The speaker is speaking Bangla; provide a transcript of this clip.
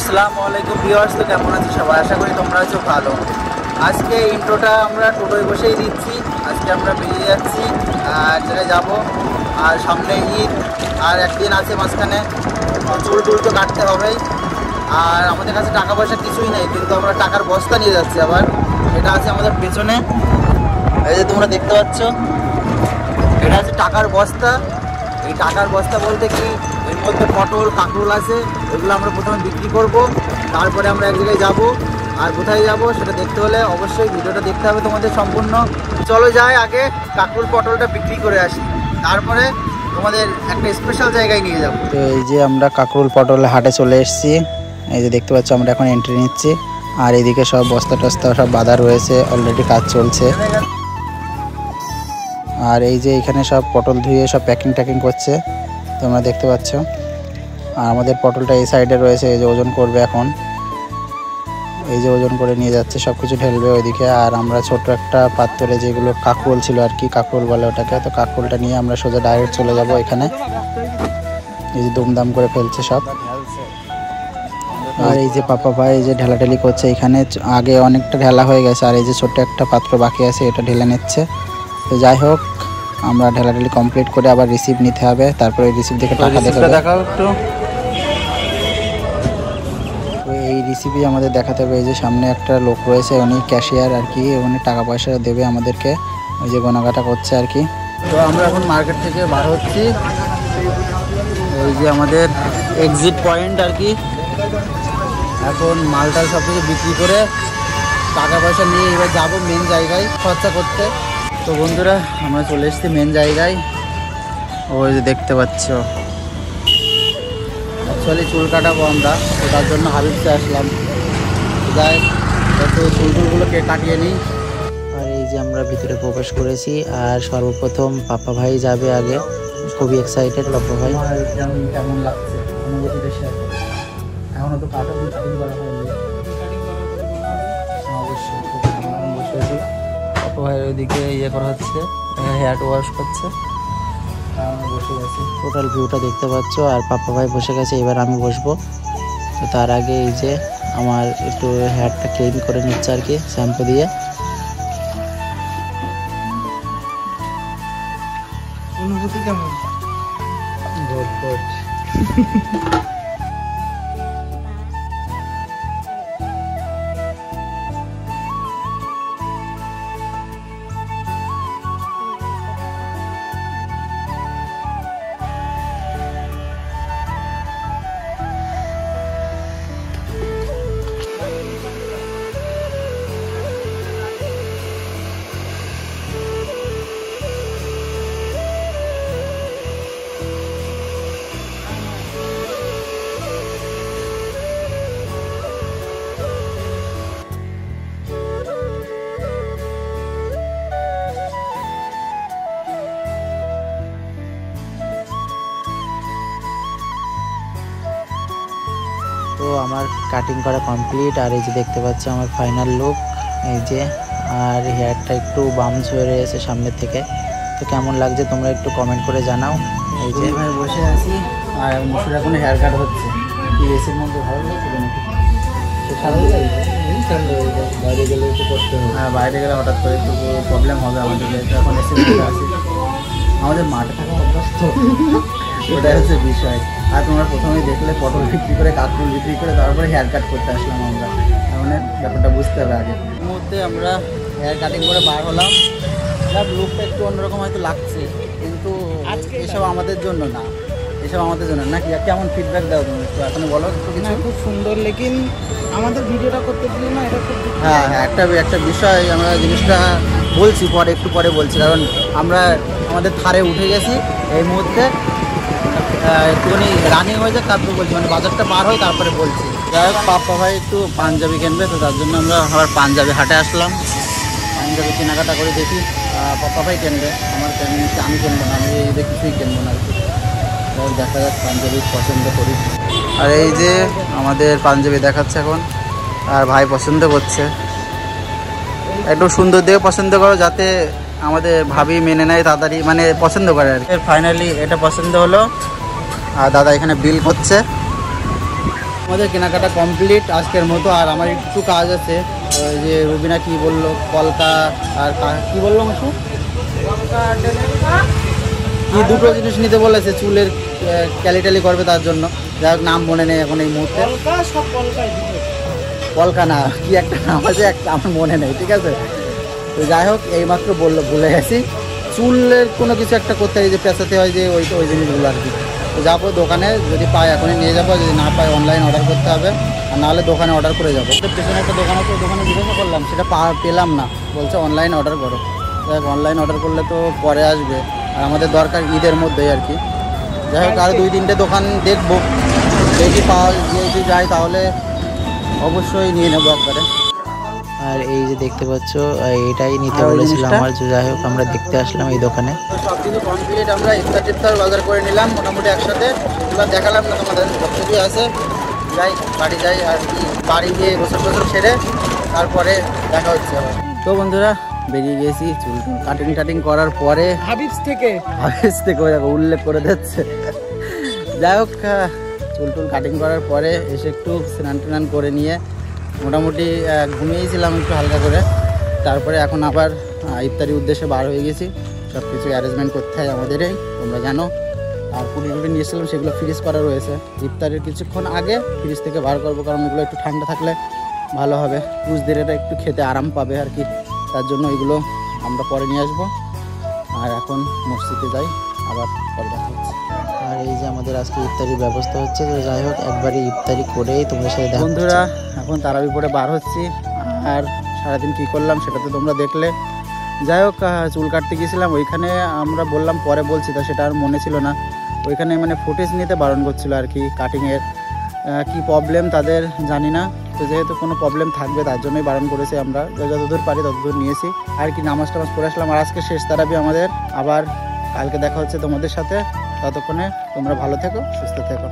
আসসালামু আলাইকুম ভিউয়ার্স, তো কেমন আছো সবাই? আশা করি তোমরা আছো ভালো। আজকে ইন্ট্রোটা আমরা টোটোয় বসেই দিচ্ছি। আজকে আমরা বেরিয়ে যাচ্ছি জায়গায় যাব, আর সামনে ঈদ আর একদিন আছে মাঝখানে। চুল টুল তো কাটতে হবেই, আর আমাদের কাছে টাকা পয়সা কিছুই নেই, কিন্তু আমরা টাকার বস্তা নিয়ে যাচ্ছি। আবার এটা আছে আমাদের পেছনে, এই যে তোমরা দেখতে পাচ্ছ, এটা আছে টাকার বস্তা। এই টাকার বস্তা বলতে কি, এর মধ্যে পটল কাঁকরোল আছে, এগুলো আমরা প্রথমে বিক্রি করব, তারপরে আমরা এক জায়গায় যাব। আর কোথায় যাব সেটা দেখতে হলে অবশ্যই ভিডিওটা দেখতে হবে তোমাদের সম্পূর্ণ। চলো যাই, আগে কাঁকরোল পটলটা বিক্রি করে আসি, তারপরে তোমাদের একটা স্পেশাল জায়গায় নিয়ে যাব। তো এই যে আমরা কাঁকরোল পটল হাটে চলে এসেছি। এই যে দেখতে পাচ্ছ, আমরা এখন এন্ট্রি নিচ্ছি, আর এদিকে সব বস্তা টস্তা সব বাঁধা রয়েছে, অলরেডি কাজ চলছে। আর এই যে এখানে সব পটল ধুয়ে সব প্যাকিং ট্যাকিং করছে, তোমরা দেখতে পাচ্ছ। আর আমাদের পটলটা এই সাইডে রয়েছে, এই যে ওজন করবে এখন, এই যে ওজন করে নিয়ে যাচ্ছে, সব কিছু ঢেলবে ওইদিকে। আর আমরা ছোট একটা পাত্রে, যেগুলো কাঁকরোল ছিল আর কি, কাঁকরোল বলে ওটাকে, তো কাঁকরোলটা নিয়ে আমরা সোজা ডাইরেক্ট চলে যাব এখানে। এই যে দুমদাম করে ফেলছে সব। আর এই যে পাপা ভাই এই যে ঢেলাঢেলি করছে এখানে, আগে অনেকটা ঢেলা হয়ে গেছে, আর এই যে ছোট্ট একটা পাত্র বাকি আছে, এটা ঢেলে নিচ্ছে। তো যাই হোক, আমরা ঢেলাঢেলি কমপ্লিট করে আবার রিসিভ নিতে হবে, তারপরে রিসিভ দেখে টাকা দেখাও একটু। তো এই রিসিভই আমাদের দেখাতে হবে। এই যে সামনে একটা লোক রয়েছে, উনি ক্যাশিয়ার আর কি, উনি টাকা পয়সা দেবে আমাদেরকে, ওই যে গোনাগাটা করছে আর কি। তো আমরা এখন মার্কেট থেকে বার হচ্ছি, এই যে আমাদের এক্সিট পয়েন্ট আর কি। এখন মালটাল সব কিছু বিক্রি করে টাকা পয়সা নিয়ে এবার যাবো মেন জায়গায় খরচা করতে। তো বন্ধুরা, আমরা চলে এসেছি মেন জায়গায়, ওই যে দেখতে পাচ্ছ। অ্যাকচুয়ালি চুল কাটাবো আমরা, তো তার জন্য হাবিবসে আসলাম। যাই তো চুল টুলগুলোকে কাটিয়ে নিই। আর এই যে আমরা ভিতরে প্রবেশ করেছি, আর সর্বপ্রথম পাপা ভাই যাবে আগে। খুবই এক্সাইটেড পাপা ভাই। কেমন লাগছে অনুভূতিটা শেয়ার করো। এখনও তো কাটিং করা হয়নি, অবশ্যই বসে আছি। পাপা ভাইয়ের ওইদিকে ইয়ে করা হচ্ছে, হেয়ার ওয়াশ করছে, আমরা বসে গেছি। টোটাল ভিউটা দেখতে পাচ্ছ, আর পাপা ভাই বসে গেছে, এবার আমি বসবো। তো তার আগে এই যে আমার একটু হেয়ারটা ক্লিন করে নিচ্ছে আর কি, শ্যাম্পু দিয়ে। অনুভূতি কেমন? Good good. তো আমার কাটিং করা কমপ্লিট, আর এই যে দেখতে পাচ্ছ আমার ফাইনাল লুক এই যে। আর হেয়ারটা একটু বামস হয়ে রয়েছে সামনের থেকে, তো কেমন লাগছে তোমরা একটু কমেন্ট করে জানাও। এই যে ভাই বসে আছি, আর মুসুর এখন হেয়ার কাট হচ্ছে। কি এসির মধ্যে ভালো লাগছে নাকি? বাইরে গেলে একটু করতে হবে। হ্যাঁ, বাইরে গেলে হঠাৎ করে একটু প্রবলেম হবে আমাদের, যেহেতু এখন এসির মধ্যে আছি। আমাদের মাঠে থাকা অভ্যস্ত, ওটাই হচ্ছে বিষয়। আর তোমরা প্রথমেই দেখলে পটল বিক্রি করে কাঁকরোল বিক্রি করে তারপরে হেয়ার কাট করতে আসলাম আমরা, মানে ব্যাপারটা বুঝতে হবে আগে। এই মুহূর্তে আমরা হেয়ার কাটিং করে বার হলাম। সব লুকটা একটু অন্যরকম হয়তো লাগছে, কিন্তু এসব আমাদের জন্য না, এসব আমাদের জন্য না। কেমন ফিডব্যাক দাও তুমি একটু এখন বলো একটু কিছু? খুব সুন্দর, লেকিন আমাদের ভিডিওটা করতে দিলে না, এটা খুব। হ্যাঁ হ্যাঁ, একটা বিষয় আমরা জিনিসটা বলছি পরে, একটু পরে বলছি, কারণ আমরা আমাদের থারে উঠে গেছি এই মুহূর্তে। একটুখানি রানিং হয়ে যায়, তারপরে বলছি, মানে বাজারটা পার হয় তারপরে বলছি। যাই হোক, পাপা ভাই একটু পাঞ্জাবি কিনবে, তো তার জন্য আমরা আবার পাঞ্জাবি হাটে আসলাম। পাঞ্জাবি কেনাকাটা করে দেখি, পাপা ভাই কিনবে, আমি কিনবো না, আমি এই কিছুই কিনবো না আর কি। দেখা যাক, পাঞ্জাবি পছন্দ করি। আর এই যে আমাদের পাঞ্জাবি দেখাচ্ছে এখন, আর ভাই পছন্দ করছে। একটু সুন্দর দেখে পছন্দ করো, যাতে আমাদের ভাবি মেনে নেয় তাড়াতাড়ি, মানে পছন্দ করে আর কি। ফাইনালি এটা পছন্দ হলো, আর দাদা এখানে বিল করছে। আমাদের কেনাকাটা কমপ্লিট আজকের মতো। আর আমার একটু কাজ আছে, ওই যে রুবিনা কি বললো কলকা আর কি বললো মাসু কি দুটো জিনিস নিতে বলেছে, চুলের ক্যালিটালি করবে তার জন্য। যাই হোক নাম মনে নেই এখন এই মুহূর্তে। কলকা না কি একটা নাম আছে, একটা আমার মনে নেই, ঠিক আছে। তো যাই হোক এইমাত্র বললো, ভুলে গেছি। চুলের কোনো কিছু একটা করতে হয় যে পেঁচাতে হয় যে ওই জিনিসগুলো আর কি। তো যাবো দোকানে, যদি পাই এখনই নিয়ে যাবো, যদি না পাই অনলাইন অর্ডার করতে হবে, আর নাহলে দোকানে অর্ডার করে যাবো। পেছনে একটা দোকান আছে, দোকানে জিজ্ঞাসা করলাম, সেটা পেলাম না, বলছে অনলাইন অর্ডার করো। দেখ অনলাইন অর্ডার করলে তো পরে আসবে, আর আমাদের দরকার ঈদের মধ্যেই আর কি। যাই হোক আর 2-3টে দোকান দেখবো, যদি পাওয়া যদি যাই তাহলে অবশ্যই নিয়ে নেবো একবারে। আর এই যে দেখতে পাচ্ছ এটাই নিতে বলেছিল আমার, যাই হোক আমরা দেখতে আসলাম এই দোকানে। তো সব কিছু কমপ্লিট, আমরা ইফতার বাজার করে নিলাম মোটামুটি একসাথে। সেগুলো দেখালাম না তোমাদের, সবকিছু আছে। যাই বাড়ি যাই আর কি, বাড়ি গিয়ে গোসল সেরে তারপরে দেখা হচ্ছে আবার। তো বন্ধুরা বেরিয়ে গেছি চুল কাটিং করার পরে, হাবিবস থেকে উল্লেখ করে দিচ্ছে। যাই হোক চুল কাটিং করার পরে এসে একটু স্নান করে নিয়ে মোটামুটি ঘুমিয়েছিলাম একটু হালকা করে। তারপরে এখন আবার ইফতারির উদ্দেশ্যে বার হয়ে গেছি। সব কিছু অ্যারেঞ্জমেন্ট করতে হয় আমাদেরই, তোমরা জানো। আর পুরি নিয়ে এসেছিলাম, সেগুলো ফ্রিজ করা রয়েছে। ইফতারের কিছুক্ষণ আগে ফ্রিজ থেকে বার করবো, কারণ ওগুলো একটু ঠান্ডা থাকলে ভালো হবে, পুজদেরেরা একটু খেতে আরাম পাবে আর কি। তার জন্য এগুলো আমরা পরে নিয়ে আসবো। আর এখন মসজিদে যাই, আবার পরে দেখা হচ্ছে। আর এই যে আমাদের আজকে ইফতারির ব্যবস্থা হচ্ছে, তো যাই হোক একবারে ইফতারি করেই তোমাদের সাথে দেখা। বন্ধুরা এখন তারাবি পরে বার হচ্ছি, আর সারাদিন কী করলাম সেটা তো তোমরা দেখলে। যাই হোক চুল কাটতে গিয়েছিলাম, ওইখানে আমরা বললাম পরে বলছি, তা সেটা আর মনে ছিল না। ওইখানে মানে ফুটেজ নিতে বারণ করছিল আর কি, কাটিংয়ের কি প্রবলেম তাদের জানি না। তো যেহেতু কোনো প্রবলেম থাকবে তার জন্যই বারণ করেছি আমরা, যতদূর পারি ততদূর নিয়েছি আর কি। নামাজ পড়ে আসলাম। আর আজকে শেষ তারাবি আমাদের, আবার কালকে দেখা হচ্ছে তোমাদের সাথে। ততক্ষণে তোমরা ভালো থেকো, সুস্থ থেকো।